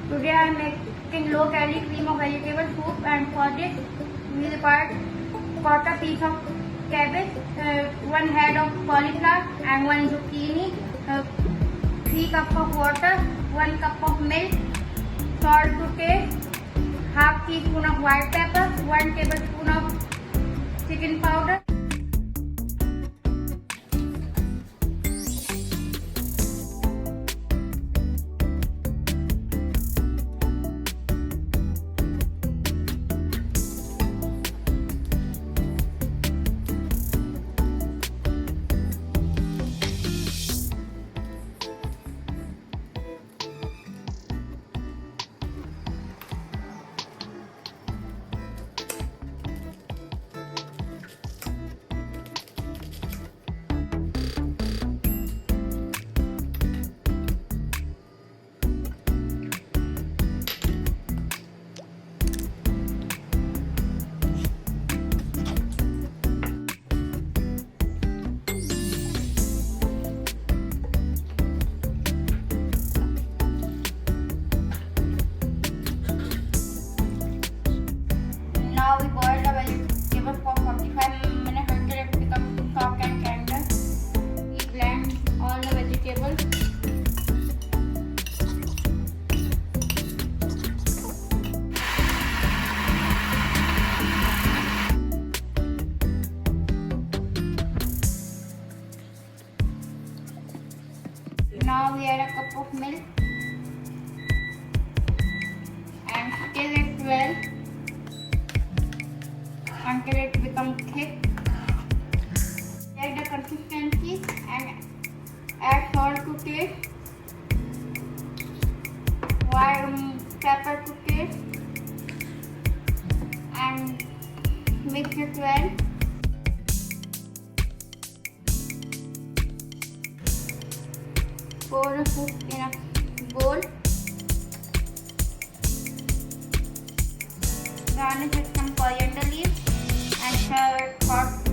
Today I am making low calorie cream of vegetable soup, and for this we require quarter piece of cabbage, one head of cauliflower and one zucchini, 3 cups of water, 1 cup of milk, salt to taste, half teaspoon of white pepper, 1 tablespoon of chicken powder. Now we boil the vegetables for 45 minutes until it becomes soft and tender. We blend all the vegetables. Now we add a cup of milk and stir it well until it becomes thick. Check the consistency and add salt to taste, white pepper to taste, and mix it well. Pour the soup in a bowl. Garnish with some coriander leaves and serve it hot.